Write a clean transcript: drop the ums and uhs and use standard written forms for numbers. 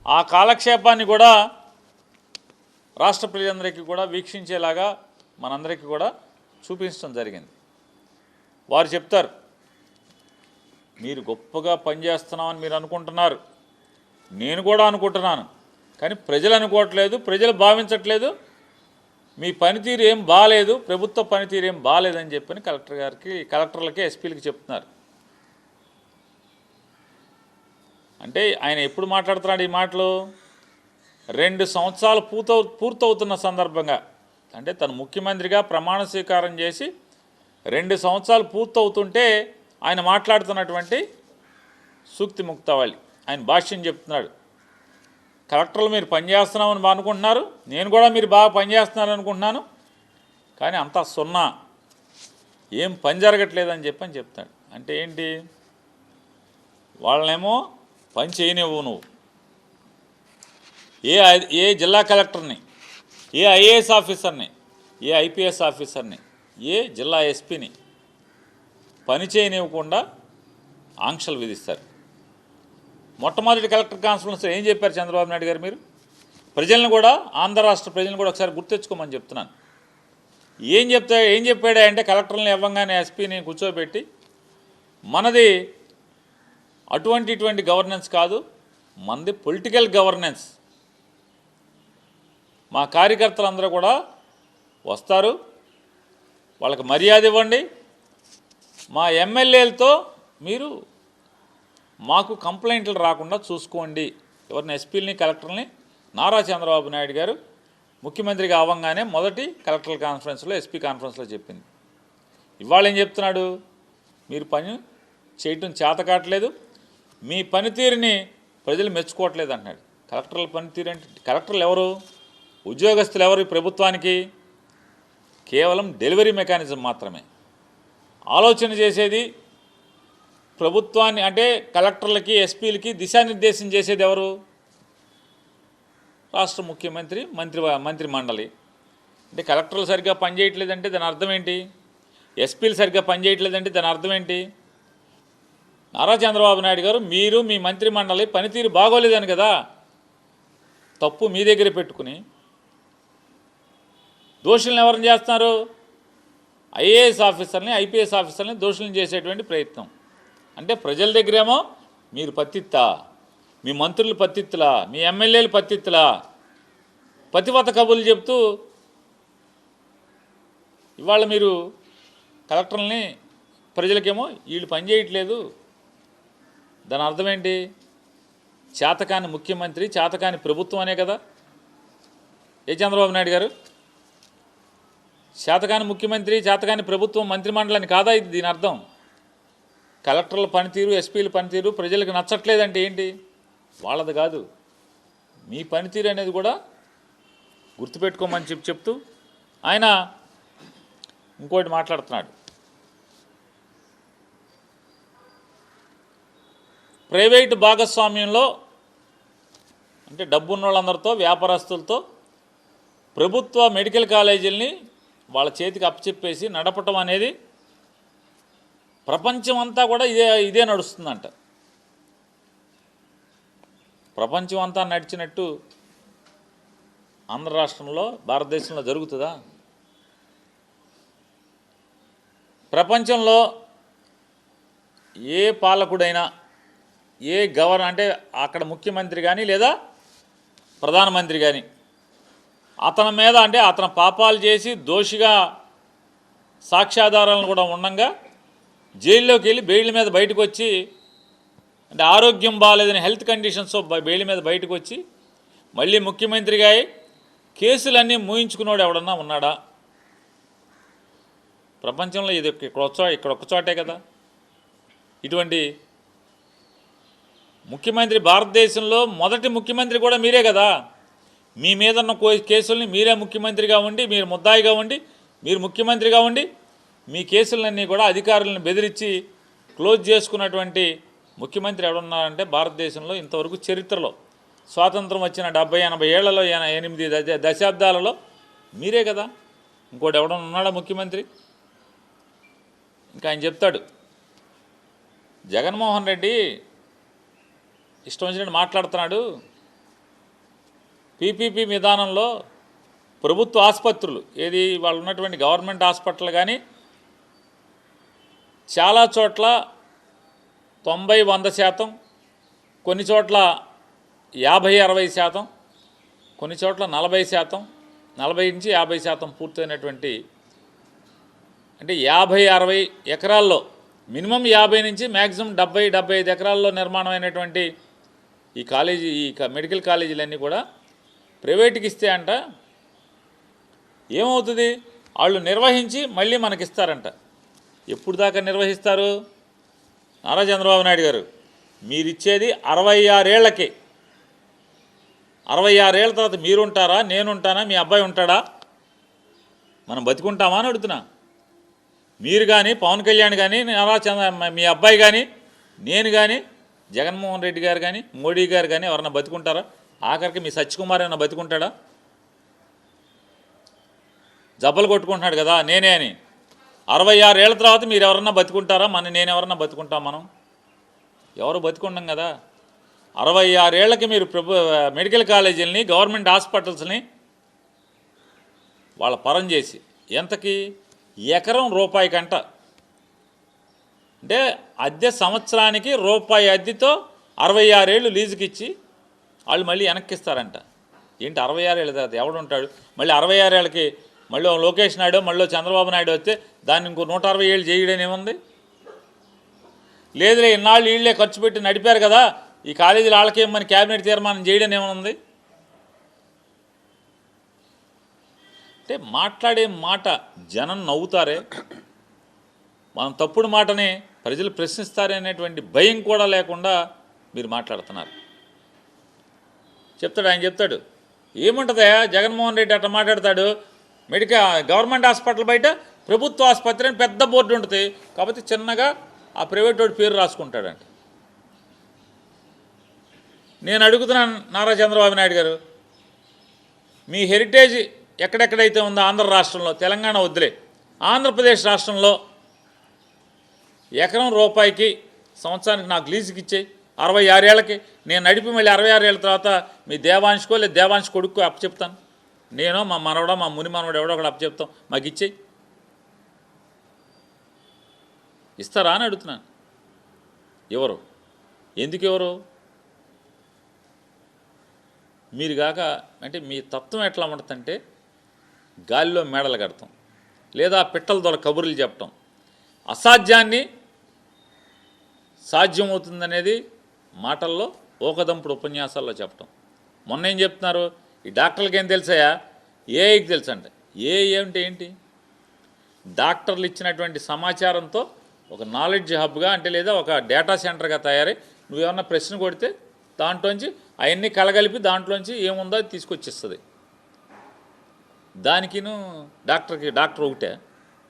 ఆ కాలక్షేపాన్ని కూడా రాష్ట్ర ప్రజలందరికీ కూడా వీక్షించేలాగా మనందరికీ కూడా చూపించడం జరిగింది. వారు చెప్తారు, మీరు గొప్పగా పనిచేస్తున్నామని మీరు అనుకుంటున్నారు, నేను కూడా అనుకుంటున్నాను, కానీ ప్రజలు అనుకోవట్లేదు, ప్రజలు భావించట్లేదు, మీ పనితీరు ఏం బాగాలేదు, ప్రభుత్వ పనితీరు ఏం బాగాలేదని చెప్పని కలెక్టర్లకి ఎస్పీలకి చెప్తున్నారు. అంటే ఆయన ఎప్పుడు మాట్లాడుతున్నాడు ఈ మాటలు? 2 సంవత్సరాలు పూర్తవుతున్న సందర్భంగా, అంటే తను ముఖ్యమంత్రిగా ప్రమాణ స్వీకారం చేసి 2 సంవత్సరాలు పూర్తవుతుంటే ఆయన మాట్లాడుతున్నటువంటి సూక్తి ముక్తావళి, ఆయన భాష్యం చెప్తున్నాడు. కలెక్టర్లు మీరు పనిచేస్తున్నామని అనుకుంటున్నారు, నేను కూడా మీరు బాగా పనిచేస్తున్నారు అనుకుంటున్నాను, కానీ అంతా సున్నా, ఏం పని జరగట్లేదని చెప్పని చెప్తాడు. అంటే ఏంటి? వాళ్ళనేమో పని చేయనివ్వు నువ్వు. ఏ జిల్లా కలెక్టర్ని, ఏ ఐఏఎస్ ఆఫీసర్ని, ఏ ఐపీఎస్ ఆఫీసర్ని, ఏ జిల్లా ఎస్పీని పని చేయనివ్వకుండా ఆంక్షలు విధిస్తారు. మొట్టమొదటి కలెక్టర్ కాన్ఫరెన్స్లో ఏం చెప్పారు చంద్రబాబు నాయుడు గారు? మీరు ప్రజలను కూడా, ఆంధ్ర రాష్ట్ర ప్రజలను కూడా ఒకసారి గుర్తెచ్చుకోమని చెప్తున్నాను. ఏం చెప్పాడా అంటే, కలెక్టర్లను ఇవ్వంగానే ఎస్పీని కూర్చోబెట్టి, మనది ఇటువంటి గవర్నెన్స్ కాదు, మనది పొలిటికల్ గవర్నెన్స్, మా కార్యకర్తలందరూ కూడా వస్తారు, వాళ్ళకి మర్యాద ఇవ్వండి, మా ఎమ్మెల్యేలతో మీరు మాకు కంప్లైంట్లు రాకుండా చూసుకోండి. ఎవరిని? ఎస్పీలని, కలెక్టర్ని నారా చంద్రబాబు నాయుడు గారు ముఖ్యమంత్రిగా అవ్వగానే మొదటి కలెక్టర్ కాన్ఫరెన్స్లో, ఎస్పీ కాన్ఫరెన్స్లో చెప్పింది. ఇవాళ ఏం చెప్తున్నాడు? మీరు పని చేయటం చేతకాట్లేదు, మీ పనితీరుని ప్రజలు మెచ్చుకోవట్లేదు అంటున్నాడు. కలెక్టర్ల పనితీరు అంటే, కలెక్టర్లు ఎవరు? ఉద్యోగస్తులు ఎవరు? ప్రభుత్వానికి కేవలం డెలివరీ మెకానిజం మాత్రమే. ఆలోచన చేసేది ప్రభుత్వాన్ని, అంటే కలెక్టర్లకి, ఎస్పీలకి దిశానిర్దేశం చేసేది ఎవరు? రాష్ట్ర ముఖ్యమంత్రి, మంత్రి మండలి. అంటే కలెక్టర్లు సరిగ్గా పనిచేయట్లేదంటే దాని అర్థం ఏంటి? ఎస్పీలు సరిగ్గా పనిచేయట్లేదంటే దాని అర్థం ఏంటి? నారా చంద్రబాబు నాయుడు గారు, మీరు మీ మంత్రి మండలి పనితీరు బాగోలేదని కదా తప్పు మీ దగ్గర పెట్టుకుని దోషులను ఎవరిని చేస్తున్నారు? ఐఏఎస్ ఆఫీసర్ని, ఐపీఎస్ ఆఫీసర్ని దోషులను చేసేటువంటి ప్రయత్నం. అంటే ప్రజల దగ్గరేమో మీరు పత్తిత్తా, మీ మంత్రులు పత్తిత్తులా, మీ ఎమ్మెల్యేలు పత్తిత్తులా, పతివత కబుర్లు చెప్తూ ఇవాళ మీరు కలెక్టర్లని, ప్రజలకేమో వీళ్ళు పనిచేయట్లేదు. దాని అర్థం ఏంటి? చేతకాని ముఖ్యమంత్రి, చేతకాని ప్రభుత్వం అనే కదా. ఏ చంద్రబాబు నాయుడు గారు? చేతకాని ముఖ్యమంత్రి, చేతకాని ప్రభుత్వం, మంత్రిమండలిని కాదా ఇది? దీని అర్థం కలెక్టర్ల పనితీరు, ఎస్పీల పనితీరు ప్రజలకు నచ్చట్లేదంటే ఏంటి? వాళ్ళది కాదు, మీ పనితీరు అనేది కూడా గుర్తుపెట్టుకోమని చెప్తూ ఆయన ఇంకోటి మాట్లాడుతున్నాడు. ప్రైవేటు భాగస్వామ్యంలో, అంటే డబ్బున్న వాళ్ళందరితో, వ్యాపారస్తులతో ప్రభుత్వ మెడికల్ కాలేజీలని వాళ్ళ చేతికి అప్పచెప్పేసి నడపటం అనేది ప్రపంచం అంతా కూడా ఇదే నడుస్తుందంట. ప్రపంచం అంతా నడిచినట్టు ఆంధ్ర రాష్ట్రంలో, భారతదేశంలో జరుగుతుందా? ప్రపంచంలో ఏ పాలకుడైనా, ఏ అంటే అక్కడ ముఖ్యమంత్రి కానీ లేదా ప్రధానమంత్రి కానీ అతని మీద, అంటే అతను పాపాలు చేసి దోషిగా సాక్ష్యాధారాలను కూడా ఉండగా జైల్లోకి వెళ్ళి బెయిల్ మీద బయటకు వచ్చి, అంటే ఆరోగ్యం బాగాలేదని హెల్త్ కండిషన్స్ బెయిల్ మీద బయటకు వచ్చి మళ్ళీ ముఖ్యమంత్రిగా కేసులన్నీ మూయించుకున్నాడు ఎవడన్నా ఉన్నాడా? ప్రపంచంలో ఇది ఇక్కడ ఒక్క చోటే కదా. ఇటువంటి ముఖ్యమంత్రి, భారతదేశంలో మొదటి ముఖ్యమంత్రి కూడా మీరే కదా. మీ మీద ఉన్న కేసుల్ని మీరే ముఖ్యమంత్రిగా ఉండి, మీరు ముద్దాయిగా ఉండి, మీరు ముఖ్యమంత్రిగా ఉండి మీ కేసులన్నీ కూడా అధికారులను బెదిరించి క్లోజ్ చేసుకున్నటువంటి ముఖ్యమంత్రి ఎవడున్నారంటే భారతదేశంలో ఇంతవరకు చరిత్రలో, స్వాతంత్రం వచ్చిన 70-80 ఏళ్లలో, 8 దశాబ్దాలలో మీరే కదా. ఇంకోటి ఎవడన్నా ఉన్నాడా ముఖ్యమంత్రి? ఇంకా ఆయన చెప్తాడు, జగన్మోహన్ రెడ్డి ఇష్టం వచ్చినట్టు మాట్లాడుతున్నాడు, పీపీపీ విధానంలో ప్రభుత్వ ఆసుపత్రులు ఏది వాళ్ళు ఉన్నటువంటి గవర్నమెంట్ హాస్పిటల్ కానీ చాలా చోట్ల 90-100%, కొన్ని చోట్ల 50-60%, కొన్ని చోట్ల 40%, 40-50% పూర్తయినటువంటి, అంటే 50-60 ఎకరాల్లో మినిమం 50 నుంచి మ్యాక్సిమం 70-75 ఎకరాల్లో నిర్మాణం అయినటువంటి ఈ కాలేజీ ఈ మెడికల్ కాలేజీలన్నీ కూడా ప్రైవేట్కి ఇస్తే అంట ఏమవుతుంది, వాళ్ళు నిర్వహించి మళ్ళీ మనకిస్తారంట. ఎప్పుడు దాకా నిర్వహిస్తారు? నారా చంద్రబాబు నాయుడు గారు మీరిచ్చేది 66 ఏళ్లకి. 66 ఏళ్ళ తర్వాత మీరుంటారా, నేనుంటానా, మీ అబ్బాయి ఉంటాడా, మనం బతికుంటామా అని అడుగుతున్నా. మీరు కానీ, పవన్ కళ్యాణ్ కానీ, మీ అబ్బాయి కానీ, నేను కానీ, జగన్మోహన్ రెడ్డి గారు కానీ, మోడీ గారు కానీ ఎవరన్నా బతికుంటారా? ఆఖరికి మీ సత్యకుమార్ ఏమన్నా బతికుంటాడా? జబ్బలు కొట్టుకుంటున్నాడు కదా నేనే అని. 66 ఏళ్ళ తర్వాత మీరు ఎవరన్నా బతికుంటారా? నేను ఎవరన్నా బతుకుంటాం? మనం ఎవరు బతికుండం కదా. 66 ఏళ్ళకి మీరు మెడికల్ కాలేజీలని, గవర్నమెంట్ హాస్పిటల్స్ని వాళ్ళ పరం చేసి ఎంతకి ఎకరం రూపాయికంట, అంటే అద్దె సంవత్సరానికి రూపాయి అద్దెతో 66 ఏళ్ళు లీజుకి ఇచ్చి వాళ్ళు మళ్ళీ వెనక్కిస్తారంట. ఏంటి 66 ఏళ్ళ తర్వాత ఎవడుంటాడు? మళ్ళీ 66 ఏళ్ళకి మళ్ళీ లోకేష్ నాయుడు, మళ్ళీ చంద్రబాబు నాయుడు వస్తే దాన్ని ఇంకో 160 ఏళ్ళు చేయడం ఏముంది? లేదులే ఇన్నాళ్ళు వీళ్ళే ఖర్చు పెట్టి నడిపారు కదా, ఈ కాలేజీలు వాళ్ళకేమని క్యాబినెట్ తీర్మానం చేయడం ఏముంది? అంటే మాట్లాడే మాట జనం నవ్వుతారే, మనం తప్పుడు మాటని ప్రజలు ప్రశ్నిస్తారే అనేటువంటి భయం కూడా లేకుండా మీరు మాట్లాడుతున్నారు. ఆయన చెప్తాడు ఏముంటుందా జగన్మోహన్ రెడ్డి అట్లా మాట్లాడతాడు, గవర్నమెంట్ హాస్పిటల్ బయట ప్రభుత్వ ఆసుపత్రి అని పెద్ద బోర్డు ఉంటుంది కాబట్టి చిన్నగా ఆ ప్రైవేట్ వాడి పేరు రాసుకుంటాడంట. నేను అడుగుతున్నాను నారా చంద్రబాబు నాయుడు గారు, మీ హెరిటేజ్ ఎక్కడెక్కడైతే ఉందో ఆంధ్ర రాష్ట్రంలో, తెలంగాణ వద్దులే, ఆంధ్రప్రదేశ్ రాష్ట్రంలో ఎకరం రూపాయికి సంవత్సరానికి నాకు లీజుకి ఇచ్చేయి. 66 ఏళ్ళకి నేను నడిపి మళ్ళీ 66 ఏళ్ళ తర్వాత మీ దేవాంశకో లేదా దేవాంశ కొడుకు అప్పచెప్తాను, నేను మా మనవడో మా ముని మనవడు ఎవడో ఒకటి అప్పచెప్తాం, మాకు ఇచ్చేయి. ఇస్తారా అని అడుగుతున్నాను. ఎవరు, ఎందుకు ఎవరు? మీరు కాక అంటే మీ తత్వం ఎట్లా ఉంటుందంటే గాలిలో మేడలు కడతాం లేదా పిట్టల ద్వారా కబుర్లు చెప్పటం, అసాధ్యాన్ని సాధ్యమవుతుందనేది మాటల్లో ఓకదంపుడు ఉపన్యాసాల్లో చెప్పటం. మొన్న ఏం చెప్తున్నారు, ఈ డాక్టర్లకి ఏం తెలుసాయా, ఏఐకి తెలుసంట. ఏమిటి ఏంటి? డాక్టర్లు ఇచ్చినటువంటి సమాచారంతో ఒక నాలెడ్జ్ హబ్గా అంటే లేదా ఒక డేటా సెంటర్గా తయారై నువ్వేమన్నా ప్రశ్న కొడితే దాంట్లోంచి అవన్నీ కలగలిపి దాంట్లోంచి ఏముందో అది తీసుకొచ్చిస్తుంది. దానికిను డాక్టర్ ఒకటే.